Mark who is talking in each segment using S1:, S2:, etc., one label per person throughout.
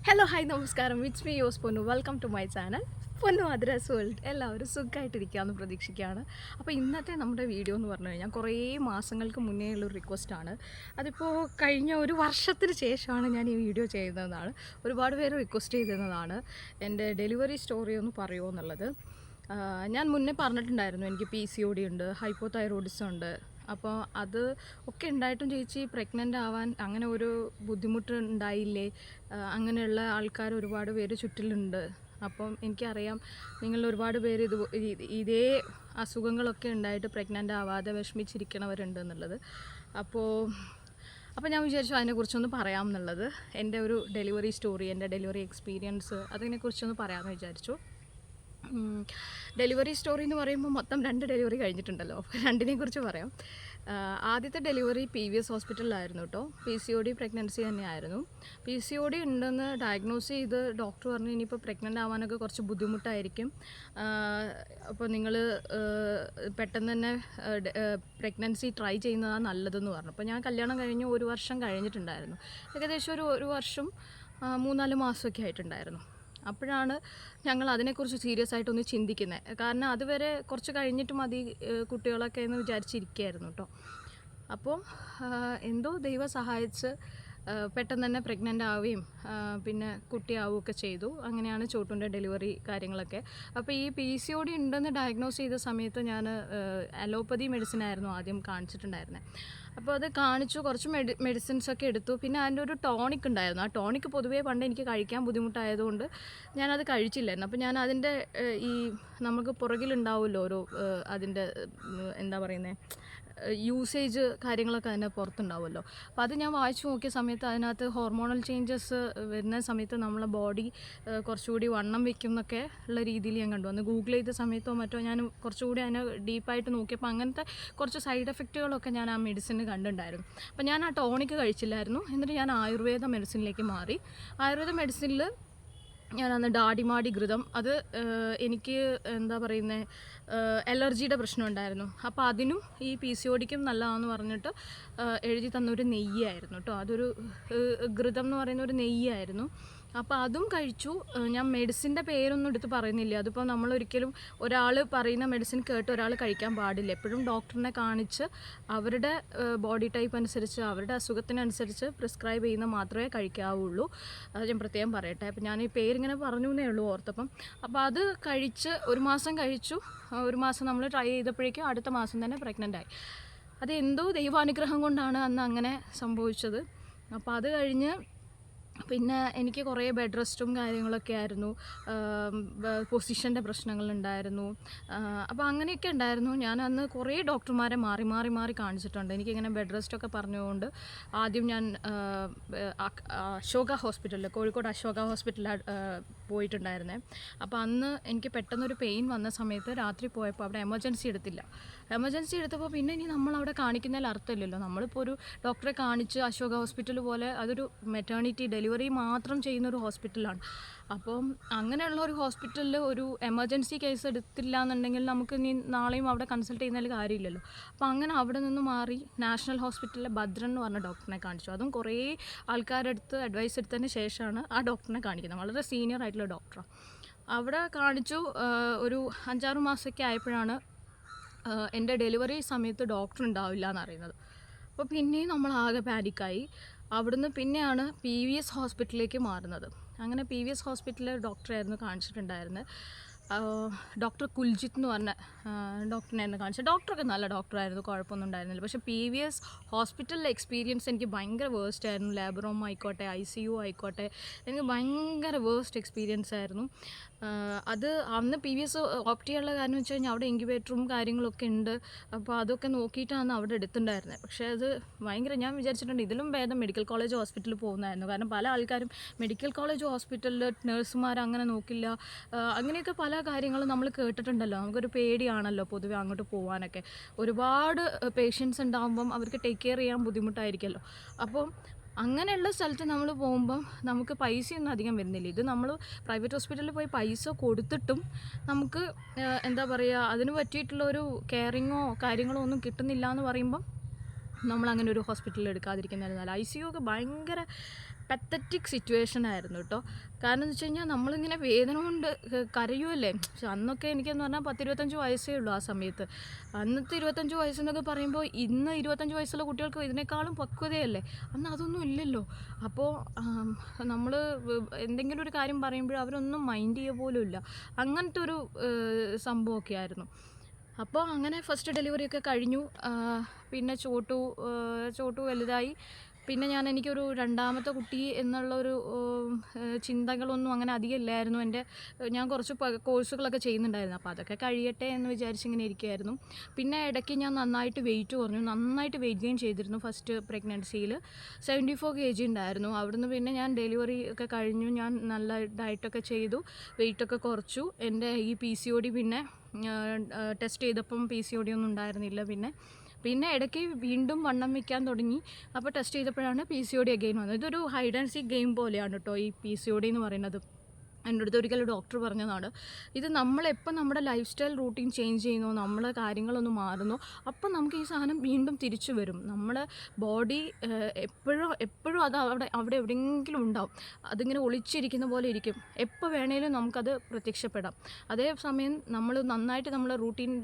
S1: Hello hi നമസ്കാരം, it's me യോസ് പൊന്നു. വെൽക്കം ടു മൈ ചാനൽ പൊന്നു അദ്രസ് വേൾഡ്. എല്ലാവരും സുഖമായിട്ടിരിക്കാമെന്ന് പ്രതീക്ഷിക്കുകയാണ്. അപ്പോൾ ഇന്നത്തെ നമ്മുടെ വീഡിയോ എന്ന് പറഞ്ഞു കഴിഞ്ഞാൽ കുറേ മാസങ്ങൾക്ക് മുന്നേ ഉള്ളൊരു റിക്വസ്റ്റാണ്. അതിപ്പോൾ കഴിഞ്ഞ ഒരു വർഷത്തിന് ശേഷമാണ് ഞാൻ ഈ വീഡിയോ ചെയ്യുന്നതാണ്. ഒരുപാട് പേര് റിക്വസ്റ്റ് ചെയ്തിരുന്നതാണ് എൻ്റെ ഡെലിവറി സ്റ്റോറി ഒന്ന് പറയുമോ എന്നുള്ളത്. ഞാൻ മുന്നേ പറഞ്ഞിട്ടുണ്ടായിരുന്നു എനിക്ക് PCOD ഉണ്ട്, ഹൈപ്പോതൈറോയിഡിസം ഉണ്ട്. അപ്പോൾ അത് ഒക്കെ ഉണ്ടായിട്ടും ചേച്ചി പ്രഗ്നൻ്റ് ആവാൻ അങ്ങനെ ഒരു ബുദ്ധിമുട്ട് ഉണ്ടായില്ലേ? അങ്ങനെയുള്ള ആൾക്കാർ ഒരുപാട് പേര് ചുറ്റിലുണ്ട്. അപ്പം എനിക്കറിയാം നിങ്ങൾ ഒരുപാട് പേര് ഇതേ അസുഖങ്ങളൊക്കെ ഉണ്ടായിട്ട് പ്രഗ്നൻ്റ് ആവാതെ വിഷമിച്ചിരിക്കണവരുണ്ട് എന്നുള്ളത്. അപ്പോൾ ഞാൻ വിചാരിച്ചു അതിനെക്കുറിച്ചൊന്ന് പറയാം എന്നുള്ളത്. എൻ്റെ ഒരു ഡെലിവറി സ്റ്റോറി, എൻ്റെ ഡെലിവറി എക്സ്പീരിയൻസ്, അതിനെക്കുറിച്ചൊന്ന് പറയാമെന്ന് വിചാരിച്ചു. ഡെലിവറി സ്റ്റോറി എന്ന് പറയുമ്പോൾ മൊത്തം 2 ഡെലിവറി കഴിഞ്ഞിട്ടുണ്ടല്ലോ. അപ്പോൾ രണ്ടിനെക്കുറിച്ച് പറയാം. ആദ്യത്തെ ഡെലിവറി PVS ഹോസ്പിറ്റലിലായിരുന്നു കേട്ടോ. PCOD പ്രഗ്നൻസി തന്നെയായിരുന്നു. PCOD ഉണ്ടെന്ന് ഡയഗ്നോസ് ചെയ്ത് ഡോക്ടർ പറഞ്ഞു ഇനിയിപ്പോൾ പ്രഗ്നൻ്റ് ആവാനൊക്കെ കുറച്ച് ബുദ്ധിമുട്ടായിരിക്കും, അപ്പോൾ നിങ്ങൾ പെട്ടെന്ന് തന്നെ പ്രഗ്നൻസി ട്രൈ ചെയ്യുന്നതാണ് നല്ലതെന്ന് പറഞ്ഞു. അപ്പോൾ ഞാൻ കല്യാണം കഴിഞ്ഞ് 1 വർഷം കഴിഞ്ഞിട്ടുണ്ടായിരുന്നു. ഏകദേശം ഒരു വർഷം 3-4 മാസമൊക്കെ ആയിട്ടുണ്ടായിരുന്നു. അപ്പോഴാണ് ഞങ്ങൾ അതിനെക്കുറിച്ച് സീരിയസ് ആയിട്ടൊന്ന് ചിന്തിക്കുന്നത്. കാരണം അതുവരെ കുറച്ച് കഴിഞ്ഞിട്ട് മതി കുട്ടികളൊക്കെ എന്ന് വിചാരിച്ചിരിക്കുകയായിരുന്നു കേട്ടോ. അപ്പോൾ എന്തോ ദൈവം സഹായിച്ച് പെട്ടെന്ന് തന്നെ പ്രഗ്നൻ്റ് ആവുകയും പിന്നെ കുട്ടിയാവുകയൊക്കെ ചെയ്തു. അങ്ങനെയാണ് ചോട്ടുൻ്റെ ഡെലിവറി കാര്യങ്ങളൊക്കെ. അപ്പോൾ ഈ PCOD ഉണ്ടെന്ന് ഡയഗ്നോസ് ചെയ്ത സമയത്ത് ഞാൻ അലോപ്പതി മെഡിസിനായിരുന്നു ആദ്യം കാണിച്ചിട്ടുണ്ടായിരുന്നത്. അപ്പോൾ അത് കാണിച്ചു, കുറച്ച് മെഡിസിൻസൊക്കെ എടുത്തു. പിന്നെ അതിൻ്റെ ഒരു ടോണിക് ഉണ്ടായിരുന്നു. ആ ടോണിക് പൊതുവേ പണ്ട് എനിക്ക് കഴിക്കാൻ ബുദ്ധിമുട്ടായതുകൊണ്ട് ഞാനത് കഴിച്ചില്ലായിരുന്നു. അപ്പോൾ ഞാൻ അതിൻ്റെ ഈ നമുക്ക് പുറകിലുണ്ടാവുമല്ലോ ഓരോ അതിൻ്റെ എന്താ പറയുന്നത് യൂസേജ് കാര്യങ്ങളൊക്കെ അതിൻ്റെ പുറത്തുണ്ടാവുമല്ലോ. അപ്പോൾ അത് ഞാൻ വായിച്ചു നോക്കിയ സമയത്ത് അതിനകത്ത് ഹോർമോണൽ ചേഞ്ചസ് വരുന്ന സമയത്ത് നമ്മളെ ബോഡി കുറച്ചുകൂടി വണ്ണം വെക്കും എന്നൊക്കെ ഉള്ള രീതിയിൽ ഞാൻ കണ്ടു. അന്ന് ഗൂഗിൾ ചെയ്ത സമയത്തോ മറ്റോ ഞാൻ കുറച്ചുകൂടി അതിനെ ഡീപ്പായിട്ട് നോക്കിയപ്പോൾ അങ്ങനത്തെ കുറച്ച് സൈഡ് എഫക്റ്റുകളൊക്കെ ഞാൻ ആ മെഡിസിന് കണ്ടിട്ടുണ്ടായിരുന്നു. അപ്പോൾ ഞാൻ ആ ടോണിക്ക് കഴിച്ചില്ലായിരുന്നു. എന്നിട്ട് ഞാൻ ആയുർവേദ മെഡിസിനിലേക്ക് മാറി. ആയുർവേദ മെഡിസിനിൽ ഞാനന്ന് ഡാഡിമാടി ഘൃതം, അത് എനിക്ക് എന്താ പറയുന്നത് അലർജിയുടെ പ്രശ്നം ഉണ്ടായിരുന്നു. അപ്പോൾ അതിനും ഈ PCODക്കും നല്ലതാണെന്ന് പറഞ്ഞിട്ട് എഴുതി തന്നൊരു നെയ്യായിരുന്നു കേട്ടോ. അതൊരു ഘൃതം എന്ന് പറയുന്ന ഒരു നെയ്യായിരുന്നു. അപ്പോൾ അതും കഴിച്ചു. ഞാൻ മെഡിസിൻ്റെ പേരൊന്നും എടുത്ത് പറയുന്നില്ല. അതിപ്പോൾ നമ്മളൊരിക്കലും ഒരാൾ പറയുന്ന മെഡിസിൻ കേട്ട് ഒരാൾ കഴിക്കാൻ പാടില്ല. എപ്പോഴും ഡോക്ടറിനെ കാണിച്ച് അവരുടെ ബോഡി ടൈപ്പ് അനുസരിച്ച് അവരുടെ അസുഖത്തിനനുസരിച്ച് പ്രിസ്ക്രൈബ് ചെയ്യുന്ന മാത്രമേ കഴിക്കാവുള്ളൂ. അത് ഞാൻ പ്രത്യേകം പറയട്ടെ. അപ്പോൾ ഞാൻ ഈ പേരിങ്ങനെ പറഞ്ഞു എന്നേ ഉള്ളൂ ഓർത്തപ്പം. അപ്പോൾ അത് കഴിച്ച് 1 മാസം കഴിച്ചു. 1 മാസം നമ്മൾ ട്രൈ ചെയ്തപ്പോഴേക്കും അടുത്ത മാസം തന്നെ പ്രഗ്നൻ്റ് ആയി. അത് എന്തോ ദൈവാനുഗ്രഹം കൊണ്ടാണ് അന്ന് അങ്ങനെ സംഭവിച്ചത്. അപ്പോൾ അത് കഴിഞ്ഞ് പിന്നെ എനിക്ക് കുറേ ബെഡ് റെസ്റ്റും കാര്യങ്ങളൊക്കെ ആയിരുന്നു. പൊസിഷൻ്റെ പ്രശ്നങ്ങളുണ്ടായിരുന്നു. അപ്പോൾ അങ്ങനെയൊക്കെ ഉണ്ടായിരുന്നു. ഞാൻ അന്ന് കുറേ ഡോക്ടർമാരെ മാറി കാണിച്ചിട്ടുണ്ട്. എനിക്കിങ്ങനെ ബെഡ് റെസ്റ്റൊക്കെ പറഞ്ഞുകൊണ്ട് ആദ്യം ഞാൻ അശോക ഹോസ്പിറ്റലിൽ, കോഴിക്കോട് അശോക ഹോസ്പിറ്റലിൽ പോയിട്ടുണ്ടായിരുന്നേ. അപ്പോൾ അന്ന് എനിക്ക് പെട്ടെന്നൊരു പെയിൻ വന്ന സമയത്ത് രാത്രി പോയപ്പോൾ അവിടെ എമർജൻസി എടുത്തപ്പോൾ പിന്നെ ഇനി നമ്മളവിടെ കാണിക്കുന്നതിൽ അർത്ഥമില്ലല്ലോ. നമ്മളിപ്പോൾ ഒരു ഡോക്ടറെ കാണിച്ച് അശോക ഹോസ്പിറ്റൽ പോലെ അതൊരു മെറ്റേണിറ്റി ഡെലിവറി മാത്രം ചെയ്യുന്നൊരു ഹോസ്പിറ്റലാണ്. അപ്പം അങ്ങനെയുള്ള ഒരു ഹോസ്പിറ്റലിൽ ഒരു എമർജൻസി കേസ് എടുത്തില്ല എന്നുണ്ടെങ്കിൽ നമുക്ക് ഇനി നാളെയും അവിടെ കൺസൾട്ട് ചെയ്യുന്നതിൽ കാര്യമില്ലല്ലോ. അപ്പോൾ അങ്ങനെ അവിടെ നിന്ന് മാറി നാഷണൽ ഹോസ്പിറ്റലിലെ ഭദ്രൻ എന്ന് പറഞ്ഞ ഡോക്ടറിനെ കാണിച്ചു. അതും കുറേ ആൾക്കാരെടുത്ത് അഡ്വൈസ് എടുത്തതിന് ശേഷമാണ് ആ ഡോക്ടറിനെ കാണിക്കുന്നത്. വളരെ സീനിയർ ആയിട്ടുള്ള ഡോക്ടറാണ്. അവിടെ കാണിച്ചു. ഒരു 5-6 മാസമൊക്കെ ആയപ്പോഴാണ് എൻ്റെ ഡെലിവറി സമയത്ത് ഡോക്ടർ ഉണ്ടാവില്ല എന്നറിയുന്നത്. അപ്പോൾ പിന്നെയും നമ്മൾ ആകെ പാനിക്കായി. അവിടുന്ന് പിന്നെയാണ് PVS ഹോസ്പിറ്റലിലേക്ക് മാറുന്നത്. അങ്ങനെ PVS ഹോസ്പിറ്റലിലെ ഡോക്ടറായിരുന്നു കാണിച്ചിട്ടുണ്ടായിരുന്നത്. ഡോക്ടർ കുൽജിത്ത് എന്ന് പറഞ്ഞ ഡോക്ടറിനായിരുന്നു കാണിച്ചത്. ഡോക്ടറൊക്കെ നല്ല ഡോക്ടറായിരുന്നു, കുഴപ്പമൊന്നും ഉണ്ടായിരുന്നില്ല. പക്ഷേ PVS ഹോസ്പിറ്റലിലെ എക്സ്പീരിയൻസ് എനിക്ക് ഭയങ്കര വേസ്റ്റ് ആയിരുന്നു. ലാബ് റൂം ആയിക്കോട്ടെ, ICU ആയിക്കോട്ടെ, എനിക്ക് ഭയങ്കര വേസ്റ്റ് എക്സ്പീരിയൻസ് ആയിരുന്നു. അത് അന്ന് PVS ഓപ്റ്റ് ചെയ്യാനുള്ള കാരണം വെച്ച് കഴിഞ്ഞാൽ അവിടെ ഇൻക്യുബേറ്ററും കാര്യങ്ങളൊക്കെ ഉണ്ട്. അപ്പോൾ അതൊക്കെ നോക്കിയിട്ടാണ് അവിടെ എടുത്തിട്ടുണ്ടായിരുന്നത്. പക്ഷേ അത് ഭയങ്കര, ഞാൻ വിചാരിച്ചിട്ടുണ്ട് ഇതിലും ഭേദം മെഡിക്കൽ കോളേജ് ഹോസ്പിറ്റലിൽ പോകുന്നതായിരുന്നു. കാരണം പല ആൾക്കാരും മെഡിക്കൽ കോളേജ് ഹോസ്പിറ്റലിൽ നഴ്സുമാർ അങ്ങനെ നോക്കില്ല, അങ്ങനെയൊക്കെ പല കാര്യങ്ങളും നമ്മൾ കേട്ടിട്ടുണ്ടല്ലോ. നമുക്കൊരു പേടിയാണല്ലോ പൊതുവെ അങ്ങോട്ട് പോകാനൊക്കെ. ഒരുപാട് പേഷ്യൻസ് ഉണ്ടാകുമ്പം അവർക്ക് ടേക്ക് കെയർ ചെയ്യാൻ ബുദ്ധിമുട്ടായിരിക്കുമല്ലോ. അപ്പം അങ്ങനെയുള്ള സ്ഥലത്ത് നമ്മൾ പോകുമ്പം നമുക്ക് പൈസയൊന്നും അധികം വരുന്നില്ല. ഇത് നമ്മൾ പ്രൈവറ്റ് ഹോസ്പിറ്റലിൽ പോയി പൈസ കൊടുത്തിട്ടും നമുക്ക് എന്താ പറയുക, അതിന് പറ്റിയിട്ടുള്ള ഒരു കെയറിങ്ങോ കാര്യങ്ങളോ ഒന്നും കിട്ടുന്നില്ല എന്ന് പറയുമ്പം നമ്മളങ്ങനെ ഒരു ഹോസ്പിറ്റലിൽ എടുക്കാതിരിക്കുന്നതായിരുന്നല്ല. ICU ഒക്കെ ഭയങ്കര പത്തറ്റിക് സിറ്റുവേഷൻ ആയിരുന്നു കേട്ടോ. കാരണം എന്ന് വെച്ച് കഴിഞ്ഞാൽ നമ്മളിങ്ങനെ വേദന കൊണ്ട് കരയുമല്ലേ. പക്ഷെ അന്നൊക്കെ എനിക്കെന്ന് പറഞ്ഞാൽ 10-25 വയസ്സേ ഉള്ളൂ ആ സമയത്ത്. അന്നത്തെ 25 വയസ്സെന്നൊക്കെ പറയുമ്പോൾ ഇന്ന് 25 വയസ്സുള്ള കുട്ടികൾക്ക് ഇതിനേക്കാളും പക്വതയല്ലേ. അന്ന് അതൊന്നും ഇല്ലല്ലോ. അപ്പോൾ നമ്മൾ എന്തെങ്കിലും ഒരു കാര്യം പറയുമ്പോൾ അവരൊന്നും മൈൻഡ് ചെയ്യുക പോലും ഇല്ല. അങ്ങനത്തെ ഒരു സംഭവമൊക്കെ ആയിരുന്നു. അപ്പോൾ അങ്ങനെ ഫസ്റ്റ് ഡെലിവറിയൊക്കെ കഴിഞ്ഞു. പിന്നെ ചോട്ടു വലുതായി. പിന്നെ എനിക്കൊരു രണ്ടാമത്തെ കുട്ടി എന്നുള്ളൊരു ചിന്തകളൊന്നും അങ്ങനെ അധികം ഇല്ലായിരുന്നു. ഞാൻ കുറച്ച് കോഴ്സുകളൊക്കെ ചെയ്യുന്നുണ്ടായിരുന്നു. അപ്പോൾ അതൊക്കെ കഴിയട്ടെ എന്ന് വിചാരിച്ചിങ്ങനെ ഇരിക്കുകയായിരുന്നു. പിന്നെ ഇടയ്ക്ക് ഞാൻ നന്നായിട്ട് വെയിറ്റ് കുറഞ്ഞു, നന്നായിട്ട് വെയിറ്റ് ഗെയിൻ ചെയ്തിരുന്നു. ഫസ്റ്റ് പ്രഗ്നൻസിയിൽ 74 kg ഉണ്ടായിരുന്നു. അവിടുന്ന് പിന്നെ ഞാൻ ഡെലിവറി ഒക്കെ കഴിഞ്ഞു, ഞാൻ നല്ല ഡയറ്റൊക്കെ ചെയ്തു, വെയിറ്റൊക്കെ കുറച്ചു. എൻ്റെ ഈ PCOD പിന്നെ ടെസ്റ്റ് ചെയ്തപ്പം PCOD ഒന്നും ഉണ്ടായിരുന്നില്ല. പിന്നെ ഇടയ്ക്ക് വീണ്ടും വണ്ണം വയ്ക്കാൻ തുടങ്ങി. അപ്പോൾ ടെസ്റ്റ് ചെയ്തപ്പോഴാണ് PCOD അഗെയിൻ വന്നത്. ഇതൊരു ഹൈഡ് ആൻഡ് സീക്ക് ഗെയിം പോലെയാണ് കേട്ടോ ഈ PCOD എന്ന് പറയുന്നത്. എൻ്റെ അടുത്ത് ഒരിക്കലും ഡോക്ടർ പറഞ്ഞതാണ്, ഇത് നമ്മളെപ്പോൾ നമ്മുടെ ലൈഫ് സ്റ്റൈൽ റൂട്ടീൻ ചേഞ്ച് ചെയ്യുന്നോ, നമ്മളെ കാര്യങ്ങളൊന്ന് മാറുന്നോ, അപ്പം നമുക്ക് ഈ സാധനം വീണ്ടും തിരിച്ചു വരും. നമ്മുടെ ബോഡി എപ്പോഴും അത് അവിടെ എവിടെയെങ്കിലും ഉണ്ടാവും. അതിങ്ങനെ ഒളിച്ചിരിക്കുന്ന പോലെ ഇരിക്കും. എപ്പോൾ വേണേലും നമുക്കത് പ്രത്യക്ഷപ്പെടാം. അതേസമയം നമ്മൾ നന്നായിട്ട് നമ്മളെ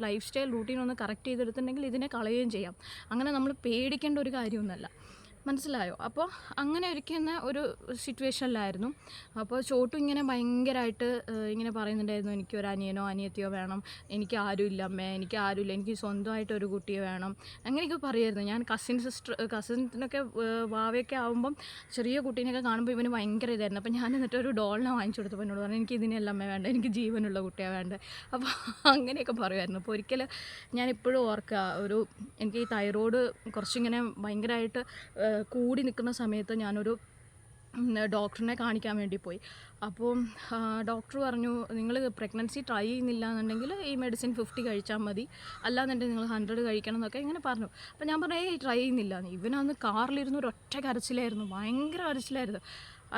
S1: ലൈഫ് സ്റ്റൈൽ റൂട്ടീൻ ഒന്ന് കറക്റ്റ് ചെയ്തെടുത്തിട്ടുണ്ടെങ്കിൽ ഇതിനെ കളയുകയും ചെയ്യാം. അങ്ങനെ നമ്മൾ പേടിക്കേണ്ട ഒരു കാര്യമൊന്നുമല്ല. മനസ്സിലായോ? അപ്പോൾ അങ്ങനെ ഇരിക്കുന്ന ഒരു സിറ്റുവേഷനിലായിരുന്നു. അപ്പോൾ ചോട്ടു ഇങ്ങനെ ഭയങ്കരമായിട്ട് ഇങ്ങനെ പറയുന്നുണ്ടായിരുന്നു, എനിക്കൊരു അനിയനോ അനിയത്തിയോ വേണം, എനിക്ക് ആരുമില്ല അമ്മേ, എനിക്ക് ആരുമില്ല, എനിക്ക് സ്വന്തമായിട്ട് ഒരു കുട്ടിയെ വേണം, അങ്ങനെയൊക്കെ പറയുമായിരുന്നു. ഞാൻ കസിൻസിനൊക്കെ വാവയൊക്കെ ആകുമ്പം ചെറിയ കുട്ടീനെയൊക്കെ കാണുമ്പോൾ ഇവന് ഭയങ്കര ഇതായിരുന്നു. അപ്പോൾ ഞാൻ എന്നിട്ട് ഒരു ഡോളിനെ വാങ്ങിച്ചു കൊടുത്തപ്പോൾ എന്നോട് പറഞ്ഞു, എനിക്ക് ഇതിനെയല്ല അമ്മേ വേണ്ട, എനിക്ക് ജീവനുള്ള കുട്ടിയാണ് വേണ്ടത്. അപ്പോൾ അങ്ങനെയൊക്കെ പറയുമായിരുന്നു. അപ്പോൾ ഒരിക്കൽ ഞാനിപ്പോഴും ഓർക്കുക, എനിക്ക് ഈ തൈറോയ്ഡ് കുറച്ചിങ്ങനെ ഭയങ്കരമായിട്ട് കൂടി നിൽക്കുന്ന സമയത്ത് ഞാനൊരു ഡോക്ടറിനെ കാണിക്കാൻ വേണ്ടി പോയി. അപ്പോൾ ഡോക്ടർ പറഞ്ഞു, നിങ്ങൾ പ്രഗ്നൻസി ട്രൈ ചെയ്യുന്നില്ല എന്നുണ്ടെങ്കിൽ ഈ മെഡിസിൻ 50 കഴിച്ചാൽ മതി, അല്ലാന്നുണ്ടെങ്കിൽ നിങ്ങൾ 100 കഴിക്കണം എന്നൊക്കെ ഇങ്ങനെ പറഞ്ഞു. അപ്പോൾ ഞാൻ പറഞ്ഞു, ട്രൈ ചെയ്യുന്നില്ല. ഇവനന്ന് കാറിലിരുന്ന് ഒരൊറ്റ കരച്ചിലായിരുന്നു, ഭയങ്കര കരച്ചിലായിരുന്നു.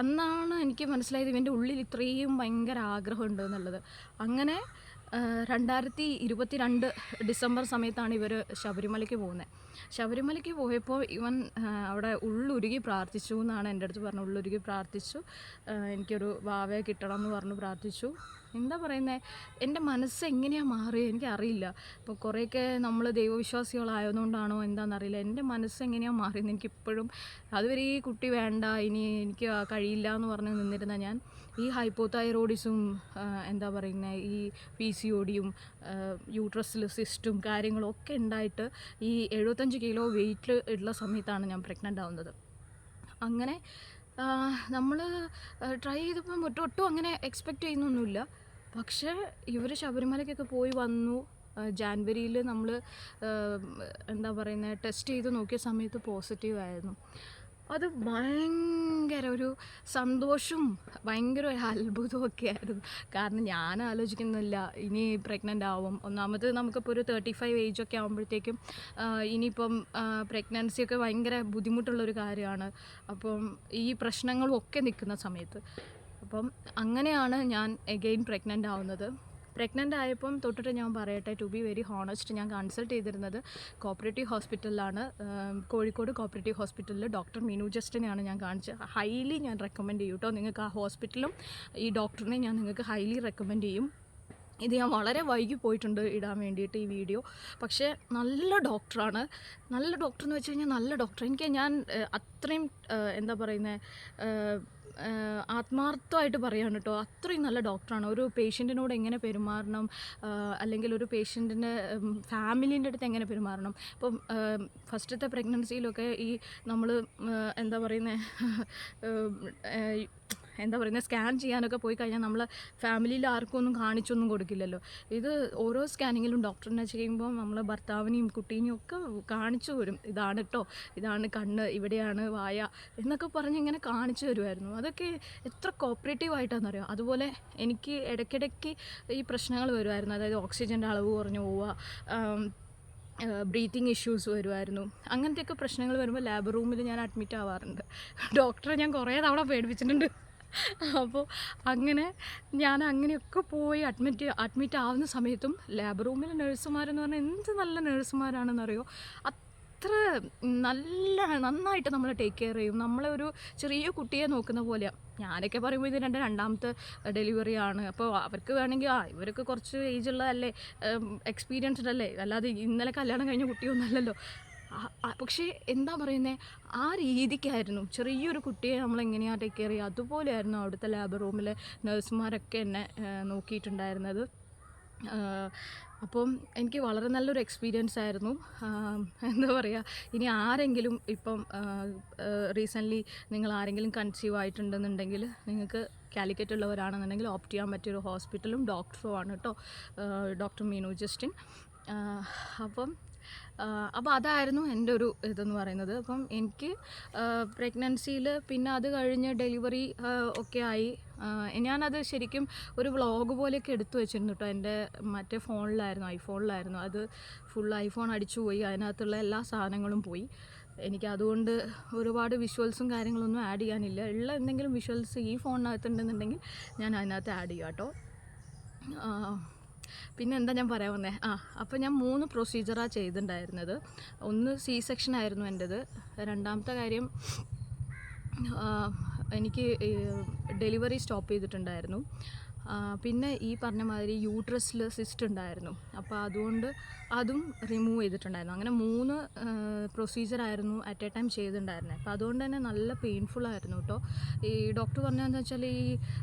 S1: അന്നാണ് എനിക്ക് മനസ്സിലായത് ഇവൻ്റെ ഉള്ളിൽ ഇത്രയും ഭയങ്കര ആഗ്രഹമുണ്ട് എന്നുള്ളത്. അങ്ങനെ 2022 ഡിസംബർ സമയത്താണ് ഇവർ ശബരിമലയ്ക്ക് പോകുന്നത്. ശബരിമലയ്ക്ക് പോയപ്പോൾ ഇവൻ അവിടെ ഉള്ളുരുകി പ്രാർത്ഥിച്ചു എന്നാണ് എൻ്റെ അടുത്ത് പറഞ്ഞത്. ഉള്ളുരുകി പ്രാർത്ഥിച്ചു, എനിക്കൊരു വാവയെ കിട്ടണം എന്ന് പറഞ്ഞു പ്രാർത്ഥിച്ചു. എന്താ പറയുന്നത്, എൻ്റെ മനസ്സ് എങ്ങനെയാണ് മാറിയത് എനിക്കറിയില്ല. ഇപ്പോൾ കുറേയൊക്കെ നമ്മൾ ദൈവവിശ്വാസികളായതുകൊണ്ടാണോ എന്താണെന്നറിയില്ല, എൻ്റെ മനസ്സ് എങ്ങനെയാണ് മാറിയെന്ന് എനിക്കിപ്പോഴും. അതുവരെ ഈ കുട്ടി വേണ്ട, ഇനി എനിക്ക് കഴിയില്ല എന്ന് പറഞ്ഞ് നിന്നിരുന്ന ഞാൻ ഈ ഹൈപ്പോതൈറോയിഡിസും എന്താ പറയുന്നത് ഈ PCODയും യൂട്രസിൽ സിസ്റ്റും കാര്യങ്ങളും ഒക്കെ ഉണ്ടായിട്ട് ഈ 75 കിലോ വെയിറ്റിൽ ഉള്ള സമയത്താണ് ഞാൻ പ്രഗ്നൻ്റ് ആവുന്നത്. അങ്ങനെ നമ്മൾ ട്രൈ ചെയ്തപ്പം ഒട്ടും അങ്ങനെ എക്സ്പെക്റ്റ് ചെയ്യുന്നൊന്നുമില്ല. പക്ഷേ ഇവർ ശബരിമലയ്ക്കൊക്കെ പോയി വന്നു. ജാനുവരിയിൽ നമ്മൾ എന്താ പറയുന്നത് ടെസ്റ്റ് ചെയ്ത് നോക്കിയ സമയത്ത് പോസിറ്റീവ് ആയിരുന്നു. അത് ഭയങ്കര ഒരു സന്തോഷവും ഭയങ്കര ഒരു അത്ഭുതമൊക്കെ ആയിരുന്നു. കാരണം ഞാൻ ആലോചിക്കുന്നില്ല ഇനി പ്രഗ്നൻ്റ് ആവും. ഒന്നാമത് നമുക്കിപ്പോൾ ഒരു 35 ഏജൊക്കെ ആകുമ്പോഴത്തേക്കും ഇനിയിപ്പം പ്രഗ്നൻസിയൊക്കെ ഭയങ്കര ബുദ്ധിമുട്ടുള്ളൊരു കാര്യമാണ്. അപ്പം ഈ പ്രശ്നങ്ങളും ഒക്കെ നിൽക്കുന്ന സമയത്ത് അപ്പം അങ്ങനെയാണ് ഞാൻ എഗെയിൻ പ്രഗ്നൻ്റ് ആവുന്നത്. പ്രഗ്നൻ്റ് ആയപ്പം തൊട്ടിട്ട് ഞാൻ പറയട്ടെ, ടു ബി വെരി ഹോണസ്റ്റ്, ഞാൻ കൺസൾട്ട് ചെയ്തിരുന്നത് കോപ്പറേറ്റീവ് ഹോസ്പിറ്റലിലാണ്. കോഴിക്കോട് കോപ്പറേറ്റീവ് ഹോസ്പിറ്റലിൽ ഡോക്ടർ മീനു ജസ്റ്റിനെയാണ് ഞാൻ കാണിച്ചത്. ഹൈലി ഞാൻ റെക്കമെൻഡ് ചെയ്യും കേട്ടോ. നിങ്ങൾക്ക് ആ ഹോസ്പിറ്റലും ഈ ഡോക്ടറിനെ ഞാൻ നിങ്ങൾക്ക് ഹൈലി റെക്കമെൻഡ് ചെയ്യും. ഇത് ഞാൻ വളരെ വൈകി പോയിട്ടുണ്ട് ഇടാൻ വേണ്ടിയിട്ട് ഈ വീഡിയോ. പക്ഷേ നല്ല ഡോക്ടറാണ്. നല്ല ഡോക്ടർ എന്ന് വെച്ച് കഴിഞ്ഞാൽ നല്ല ഡോക്ടർ. ഞാൻ അത്രയും എന്താ പറയുന്നത് ആത്മാർത്ഥമായിട്ട് പറയാണ് കേട്ടോ, അത്രയും നല്ല ഡോക്ടറാണ്. ഒരു പേഷ്യൻറ്റിനോട് എങ്ങനെ പെരുമാറണം, അല്ലെങ്കിൽ ഒരു പേഷ്യൻറ്റിൻ്റെ ഫാമിലീൻ്റെ അടുത്ത് എങ്ങനെ പെരുമാറണം. ഇപ്പം ഫസ്റ്റത്തെ പ്രഗ്നൻസിയിലൊക്കെ ഈ നമ്മൾ എന്താ പറയുന്നത് സ്കാൻ ചെയ്യാനൊക്കെ പോയി കഴിഞ്ഞാൽ നമ്മൾ ഫാമിലിയിൽ ആർക്കും ഒന്നും കാണിച്ചൊന്നും കൊടുക്കില്ലല്ലോ. ഇത് ഓരോ സ്കാനിങ്ങിലും ഡോക്ടറിനെ ചെയ്യുമ്പോൾ നമ്മൾ ഭർത്താവിനെയും കുട്ടീനെയും ഒക്കെ കാണിച്ചു വരും. ഇതാണ് കേട്ടോ, ഇതാണ് കണ്ണ്, ഇവിടെയാണ് വായ എന്നൊക്കെ പറഞ്ഞ് ഇങ്ങനെ കാണിച്ചു തരുമായിരുന്നു. അതൊക്കെ എത്ര കോപ്പറേറ്റീവായിട്ടാണെന്നറിയാം. അതുപോലെ എനിക്ക് ഇടയ്ക്കിടയ്ക്ക് ഈ പ്രശ്നങ്ങൾ വരുമായിരുന്നു. അതായത് ഓക്സിജൻ്റെ അളവ് കുറഞ്ഞു പോവുക, ബ്രീത്തിങ് ഇഷ്യൂസ് വരുമായിരുന്നു. അങ്ങനത്തെയൊക്കെ പ്രശ്നങ്ങൾ വരുമ്പോൾ ലാബ് റൂമിൽ ഞാൻ അഡ്മിറ്റ് ആവാറുണ്ട്. ഡോക്ടറെ ഞാൻ കുറേ തവണ പേടിപ്പിച്ചിട്ടുണ്ട്. അപ്പോൾ അങ്ങനെയൊക്കെ പോയി അഡ്മിറ്റ് ആവുന്ന സമയത്തും ലാബ് റൂമിലെ നഴ്സുമാരെന്ന് പറഞ്ഞാൽ എന്ത് നല്ല നഴ്സുമാരാണെന്നറിയോ. അത്ര നന്നായിട്ട് നമ്മൾ ടേക്ക് കെയർ ചെയ്യും. നമ്മളെ ഒരു ചെറിയ കുട്ടിയെ നോക്കുന്ന പോലെയാണ്. ഞാനൊക്കെ പറയുമ്പോൾ ഇത് രണ്ടാമത്തെ ഡെലിവറിയാണ്. അപ്പോൾ അവർക്ക് വേണമെങ്കിൽ ഇവർക്ക് കുറച്ച് ഏജുള്ളതല്ലേ, എക്സ്പീരിയൻസ്ഡ് അല്ലേ, അല്ലാതെ ഇന്നലെ കല്യാണം കഴിഞ്ഞ കുട്ടിയൊന്നുമല്ലല്ലോ. പക്ഷേ എന്താ പറയുന്നത്, ആ രീതിക്കായിരുന്നു ചെറിയൊരു കുട്ടിയെ നമ്മളെങ്ങനെയാണ് ടേക്ക് കെയർ ചെയ്യുക, അതുപോലെയായിരുന്നു അവിടുത്തെ ലാബ് റൂമിലെ നഴ്സുമാരൊക്കെ എന്നെ നോക്കിയിട്ടുണ്ടായിരുന്നത്. അപ്പം എനിക്ക് വളരെ നല്ലൊരു എക്സ്പീരിയൻസ് ആയിരുന്നു. എന്താ പറയുക, ഇനി ആരെങ്കിലും ഇപ്പം റീസെൻ്റ്ലി നിങ്ങൾ ആരെങ്കിലും കൺസീവ് ആയിട്ടുണ്ടെന്നുണ്ടെങ്കിൽ നിങ്ങൾക്ക് കാലിക്കറ്റ് ഉള്ളവരാണെന്നുണ്ടെങ്കിൽ ഓപ്റ്റ് ചെയ്യാൻ പറ്റിയൊരു ഹോസ്പിറ്റലും ഡോക്ടറും ആണ് കേട്ടോ, ഡോക്ടർ മീനു ജസ്റ്റിൻ. അപ്പോൾ അതായിരുന്നു എൻ്റെ ഒരു ഇതെന്ന് പറയുന്നത്. അപ്പം എനിക്ക് പ്രഗ്നൻസിയിൽ പിന്നെ അത് കഴിഞ്ഞ് ഡെലിവറി ഒക്കെ ആയി. ഞാനത് ശരിക്കും ഒരു വ്ളോഗ് പോലെയൊക്കെ എടുത്തു വെച്ചിരുന്നു കേട്ടോ. എൻ്റെ മറ്റേ ഫോണിലായിരുന്നു, ഐഫോണിലായിരുന്നു. അത് ഫുൾ ഐഫോൺ അടിച്ചു പോയി, അതിനകത്തുള്ള എല്ലാ സാധനങ്ങളും പോയി. എനിക്ക് അതുകൊണ്ട് ഒരുപാട് വിഷ്വൽസും കാര്യങ്ങളൊന്നും ആഡ് ചെയ്യാനില്ല. ഉള്ള എന്തെങ്കിലും വിഷ്വൽസ് ഈ ഫോണിനകത്തുണ്ടെന്നുണ്ടെങ്കിൽ ഞാൻ അതിനകത്ത് ആഡ് ചെയ്യാം കേട്ടോ. പിന്നെ എന്താ ഞാൻ പറയാൻ വന്നേ, അപ്പോൾ ഞാൻ 3 പ്രൊസീജിയറാണ് ചെയ്തിട്ടുണ്ടായിരുന്നത്. ഒന്ന് സി സെക്ഷൻ ആയിരുന്നു എൻ്റേത്. രണ്ടാമത്തെ കാര്യം, എനിക്ക് ഡെലിവറി സ്റ്റോപ്പ് ചെയ്തിട്ടുണ്ടായിരുന്നു. പിന്നെ ഈ പറഞ്ഞ മാതിരി യൂട്രസിൽ സിസ്റ്റ് ഉണ്ടായിരുന്നു, അപ്പോൾ അതുകൊണ്ട് അതും റിമൂവ് ചെയ്തിട്ടുണ്ടായിരുന്നു. അങ്ങനെ 3 പ്രൊസീജിയറായിരുന്നു അറ്റ് എ ടൈം ചെയ്തിട്ടുണ്ടായിരുന്നത്. അപ്പോൾ അതുകൊണ്ട് തന്നെ നല്ല പെയിൻഫുള്ളായിരുന്നു കേട്ടോ. ഈ ഡോക്ടർ പറഞ്ഞതെന്ന് വെച്ചാൽ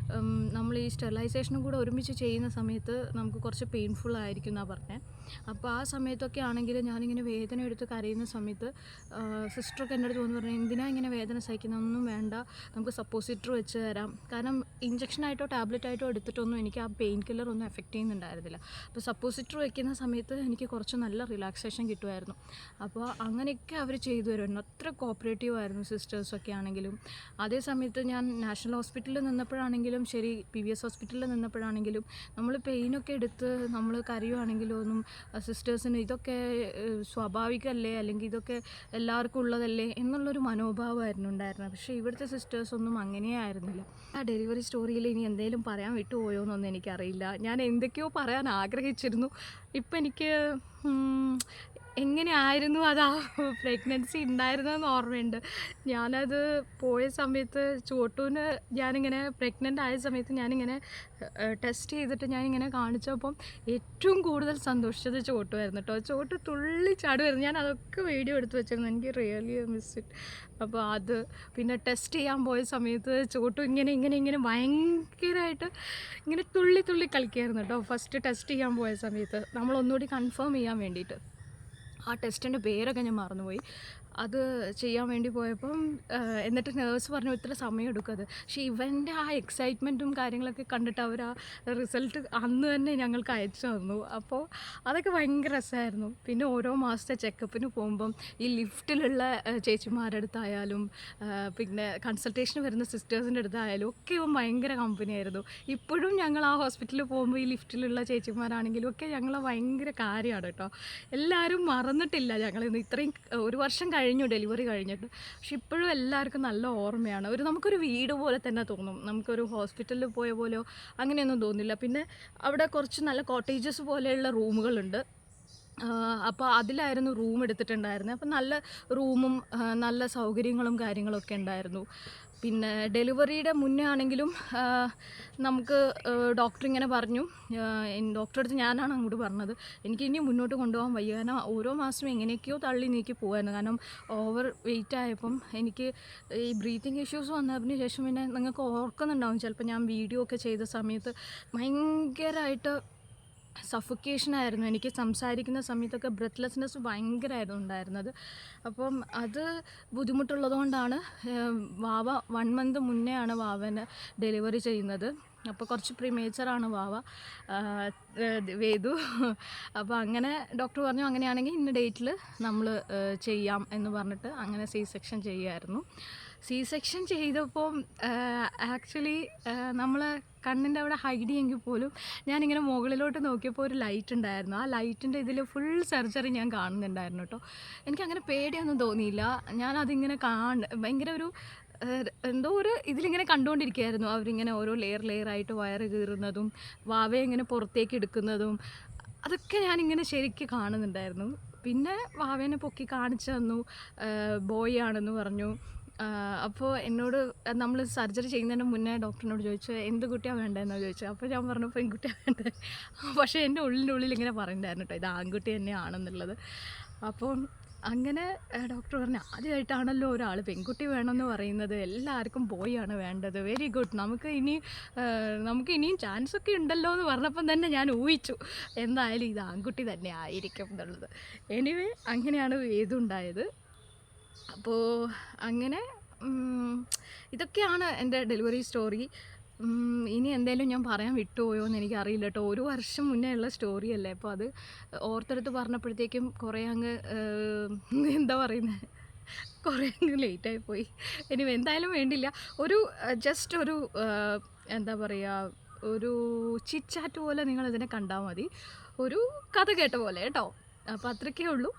S1: നമ്മൾ ഈ സ്റ്റെറിലൈസേഷനും കൂടെ ഒരുമിച്ച് ചെയ്യുന്ന സമയത്ത് നമുക്ക് കുറച്ച് പെയിൻഫുള്ളായിരിക്കും എന്നാണ് പറഞ്ഞത്. അപ്പോൾ ആ സമയത്തൊക്കെ ആണെങ്കിൽ ഞാനിങ്ങനെ വേദന എടുത്ത് കരയുന്ന സമയത്ത് സിസ്റ്ററൊക്കെ എൻ്റെ അടുത്ത് വന്ന് പറഞ്ഞു, എന്തിനാ ഇങ്ങനെ വേദന സഹിക്കുന്നതൊന്നും വേണ്ട, നമുക്ക് സപ്പോസിറ്റർ വെച്ച് തരാം. കാരണം ഇഞ്ചക്ഷനായിട്ടോ ടാബ്ലറ്റായിട്ടോ എടുത്തിട്ടൊന്നും എനിക്ക് ആ പെയിൻ കില്ലർ ഒന്നും എഫക്റ്റ് ചെയ്യുന്നുണ്ടായിരുന്നില്ല. അപ്പോൾ സപ്പോസിറ്റർ വയ്ക്കുന്ന സമയത്ത് എനിക്ക് കുറച്ച് നല്ല റിലാക്സേഷൻ കിട്ടുമായിരുന്നു. അപ്പോൾ അങ്ങനെയൊക്കെ അവർ ചെയ്തു തരുമായിരുന്നു. അത്ര കോപ്പറേറ്റീവ് ആയിരുന്നു സിസ്റ്റേഴ്സൊക്കെ ആണെങ്കിലും. അതേ സമയത്ത് ഞാൻ നാഷണൽ ഹോസ്പിറ്റലിൽ നിന്നപ്പോഴാണെങ്കിലും ശരി, PVS ഹോസ്പിറ്റലിൽ നിന്നപ്പോഴാണെങ്കിലും നമ്മൾ പെയിനൊക്കെ എടുത്ത് നമ്മൾ കരയുവാണെങ്കിലും ഒന്നും സിസ്റ്റേഴ്സിന് ഇതൊക്കെ സ്വാഭാവികമല്ലേ, അല്ലെങ്കിൽ ഇതൊക്കെ എല്ലാവർക്കും ഉള്ളതല്ലേ എന്നുള്ളൊരു മനോഭാവമായിരുന്നു ഉണ്ടായിരുന്നത്. പക്ഷേ ഇവിടുത്തെ സിസ്റ്റേഴ്സൊന്നും അങ്ങനെയേ ആയിരുന്നില്ല. ആ ഡെലിവറി സ്റ്റോറിയിൽ ഇനി എന്തെങ്കിലും പറയാൻ വിട്ടുപോയോ എന്നൊന്നും എനിക്കറിയില്ല. ഞാൻ എന്തൊക്കെയോ പറയാൻ ആഗ്രഹിച്ചിരുന്നു. ഇപ്പം എനിക്ക് എങ്ങനെയായിരുന്നു അത് ആ പ്രഗ്നൻസി ഉണ്ടായിരുന്നതെന്ന് ഓർമ്മയുണ്ട്. ഞാനത് പോയ സമയത്ത് ചോട്ടുവിന് ഞാനിങ്ങനെ പ്രഗ്നൻ്റ് ആയ സമയത്ത് ഞാനിങ്ങനെ ടെസ്റ്റ് ചെയ്തിട്ട് ഞാനിങ്ങനെ കാണിച്ചപ്പം ഏറ്റവും കൂടുതൽ സന്തോഷിച്ചത് ചോട്ടുമായിരുന്നു കേട്ടോ. ചോട്ട് തുള്ളി ചാടുമായിരുന്നു. ഞാൻ അതൊക്കെ വീഡിയോ എടുത്ത് വെച്ചിരുന്നു. എനിക്ക് റിയലി മിസ് ഇറ്റ്. അപ്പോൾ അത് പിന്നെ ടെസ്റ്റ് ചെയ്യാൻ പോയ സമയത്ത് ചോട്ടു ഇങ്ങനെ ഭയങ്കരമായിട്ട് ഇങ്ങനെ തുള്ളി കളിക്കുമായിരുന്നു കേട്ടോ. ഫസ്റ്റ് ടെസ്റ്റ് ചെയ്യാൻ പോയ സമയത്ത് നമ്മളൊന്നുകൂടി കൺഫേം ചെയ്യാൻ വേണ്ടിയിട്ട്. ആ ടെസ്റ്റിൻ്റെ പേരൊക്കെ ഞാൻ മറന്നുപോയി. അത് ചെയ്യാൻ വേണ്ടി പോയപ്പം എന്നിട്ട് നേഴ്സ് പറഞ്ഞു ഇത്ര സമയം എടുക്കും അത്. പക്ഷേ ഇവൻ്റെ ആ എക്സൈറ്റ്മെൻറ്റും കാര്യങ്ങളൊക്കെ കണ്ടിട്ട് അവർ ആ റിസൾട്ട് അന്ന് തന്നെ ഞങ്ങൾക്ക് അയച്ചു തന്നു. അപ്പോൾ അതൊക്കെ ഭയങ്കര രസമായിരുന്നു. പിന്നെ ഓരോ മാസത്തെ ചെക്കപ്പിന് പോകുമ്പം ഈ ലിഫ്റ്റിലുള്ള ചേച്ചിമാരുടെ അടുത്തായാലും പിന്നെ കൺസൾട്ടേഷന് വരുന്ന സിസ്റ്റേഴ്സിൻ്റെ അടുത്തായാലും ഒക്കെ ഭയങ്കര കമ്പനിയായിരുന്നു. ഇപ്പോഴും ഞങ്ങൾ ആ ഹോസ്പിറ്റലിൽ പോകുമ്പോൾ ഈ ലിഫ്റ്റിലുള്ള ചേച്ചിമാരാണെങ്കിലും ഒക്കെ ഞങ്ങളെ ഭയങ്കര കാര്യമാണ് കേട്ടോ. എല്ലാവരും മറന്നിട്ടില്ല ഞങ്ങളിന്ന്. ഇത്രയും 1 വർഷം കഴിഞ്ഞു ഡെലിവറി കഴിഞ്ഞിട്ട്. പക്ഷെ ഇപ്പോഴും എല്ലാവർക്കും നല്ല ഓർമ്മയാണ്. നമുക്കൊരു വീട് പോലെ തന്നെ തോന്നും. നമുക്കൊരു ഹോസ്പിറ്റലിൽ പോയ പോലെയോ അങ്ങനെയൊന്നും തോന്നില്ല. പിന്നെ അവിടെ കുറച്ച് നല്ല കോട്ടേജസ് പോലെയുള്ള റൂമുകളുണ്ട്. അപ്പോൾ അതിലായിരുന്നു റൂം എടുത്തിട്ടുണ്ടായിരുന്നത്. അപ്പോൾ നല്ല റൂമും നല്ല സൗകര്യങ്ങളും കാര്യങ്ങളൊക്കെ ഉണ്ടായിരുന്നു. പിന്നെ ഡെലിവറിയുടെ മുന്നേ ആണെങ്കിലും നമുക്ക് ഡോക്ടർ ഇങ്ങനെ പറഞ്ഞു, ഡോക്ടറെ അടുത്ത് ഞാനാണ് അങ്ങോട്ട് പറഞ്ഞത്, എനിക്ക് ഇനി മുന്നോട്ട് കൊണ്ടുപോകാൻ വയ്യ. കാരണം ഓരോ മാസവും എങ്ങനെയൊക്കെയോ തള്ളി നീക്കി പോകുമായിരുന്നു. കാരണം ഓവർ വെയിറ്റ് ആയപ്പം എനിക്ക് ഈ ബ്രീത്തിങ് ഇഷ്യൂസ് വന്നതിന് ശേഷം പിന്നെ നിങ്ങൾക്ക് ഓർക്കുന്നുണ്ടാവും ചിലപ്പോൾ ഞാൻ വീഡിയോ ഒക്കെ ചെയ്ത സമയത്ത് ഭയങ്കരമായിട്ട് സഫക്കേഷനായിരുന്നു. എനിക്ക് സംസാരിക്കുന്ന സമയത്തൊക്കെ ബ്രെത്ത്ലെസ്നെസ് ഭയങ്കരമായിരുന്നു ഉണ്ടായിരുന്നത്. അപ്പം അത് ബുദ്ധിമുട്ടുള്ളതുകൊണ്ടാണ് വാവ 1 മന്ത് മുന്നേ ആണ് വാവനെ ഡെലിവറി ചെയ്യുന്നത്. അപ്പോൾ കുറച്ച് പ്രീമേച്ചറാണ് വാവ വേദു. അപ്പോൾ അങ്ങനെ ഡോക്ടർ പറഞ്ഞു അങ്ങനെയാണെങ്കിൽ ഇന്ന ഡേറ്റിൽ നമ്മൾ ചെയ്യാം എന്ന് പറഞ്ഞിട്ട് അങ്ങനെ സി സെക്ഷൻ ചെയ്യുമായിരുന്നു. സി സെക്ഷൻ ചെയ്തപ്പോൾ ആക്ച്വലി നമ്മൾ കണ്ണിൻ്റെ അവിടെ ഹൈഡ് ചെയ്യുമെങ്കിൽ പോലും ഞാനിങ്ങനെ മുകളിലോട്ട് നോക്കിയപ്പോൾ ഒരു ലൈറ്റ് ഉണ്ടായിരുന്നു. ആ ലൈറ്റിൻ്റെ ഇതിൽ ഫുൾ സർജറി ഞാൻ കാണുന്നുണ്ടായിരുന്നു കേട്ടോ. എനിക്കങ്ങനെ പേടിയൊന്നും തോന്നിയില്ല. ഞാനതിങ്ങനെ ഭയങ്കര ഒരു എന്തോ ഒരു ഇതിലിങ്ങനെ കണ്ടുകൊണ്ടിരിക്കുകയായിരുന്നു. അവരിങ്ങനെ ഓരോ ലെയറായിട്ട് വയറ് കീറുന്നതും വാവയെ ഇങ്ങനെ പുറത്തേക്ക് എടുക്കുന്നതും അതൊക്കെ ഞാനിങ്ങനെ ശരിക്കും കാണുന്നുണ്ടായിരുന്നു. പിന്നെ വാവേനെ പൊക്കി കാണിച്ചു തന്നു, ബോയ് ആണെന്ന് പറഞ്ഞു. അപ്പോൾ എന്നോട് നമ്മൾ സർജറി ചെയ്യുന്നതിന് മുന്നേ ഡോക്ടറിനോട് ചോദിച്ചു എന്ത് കുട്ടിയാണ് വേണ്ടതെന്ന് ചോദിച്ചു. അപ്പോൾ ഞാൻ പറഞ്ഞു പെൺകുട്ടിയാണ് വേണ്ടത്. പക്ഷേ എൻ്റെ ഉള്ളിൽ ഇങ്ങനെ പറയുന്നുണ്ടായിരുന്നു കേട്ടോ ഇത് ആൺകുട്ടി തന്നെയാണെന്നുള്ളത്. അപ്പം അങ്ങനെ ഡോക്ടർ പറഞ്ഞു ആദ്യമായിട്ടാണല്ലോ ഒരാൾ പെൺകുട്ടി വേണമെന്ന് പറയുന്നത്, എല്ലാവർക്കും ബോയ് ആണ് വേണ്ടത്, വെരി ഗുഡ്, നമുക്ക് ഇനിയും ചാൻസ് ഒക്കെ ഉണ്ടല്ലോ എന്ന് പറഞ്ഞപ്പം തന്നെ ഞാൻ ഊഹിച്ചു എന്തായാലും ഇത് ആൺകുട്ടി തന്നെ ആയിരിക്കും എന്നുള്ളത്. എനിവേ അങ്ങനെയാണ് ഇതുണ്ടായത്. അപ്പോൾ അങ്ങനെ ഇതൊക്കെയാണ് എൻ്റെ ഡെലിവറി സ്റ്റോറി. ഇനി എന്തെങ്കിലും ഞാൻ പറയാൻ വിട്ടുപോയോ എന്ന് എനിക്കറിയില്ല കേട്ടോ. 1 വർഷം മുന്നേ ഉള്ള സ്റ്റോറി അല്ലേ, അപ്പോൾ അത് ഓർത്തെടുത്ത് പറഞ്ഞപ്പോഴത്തേക്കും കുറേ അങ്ങ് എന്താ പറയുന്നത്, കുറേ അങ്ങ് ലേറ്റായിപ്പോയി. ഇനി എന്തായാലും വേണ്ടില്ല, ഒരു ജസ്റ്റ് ഒരു എന്താ പറയുക, ഒരു ചിറ്റ്ചാറ്റ് പോലെ നിങ്ങളിതിനെ കണ്ടാൽ മതി, ഒരു കഥ കേട്ട പോലെ കേട്ടോ. അപ്പോൾ അത്രയ്ക്കേ ഉള്ളൂ.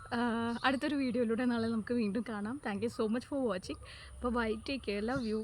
S1: അടുത്തൊരു വീഡിയോയിലൂടെ നാളെ നമുക്ക് വീണ്ടും കാണാം. Thank you so much for watching. അപ്പോൾ bye, take care, love U.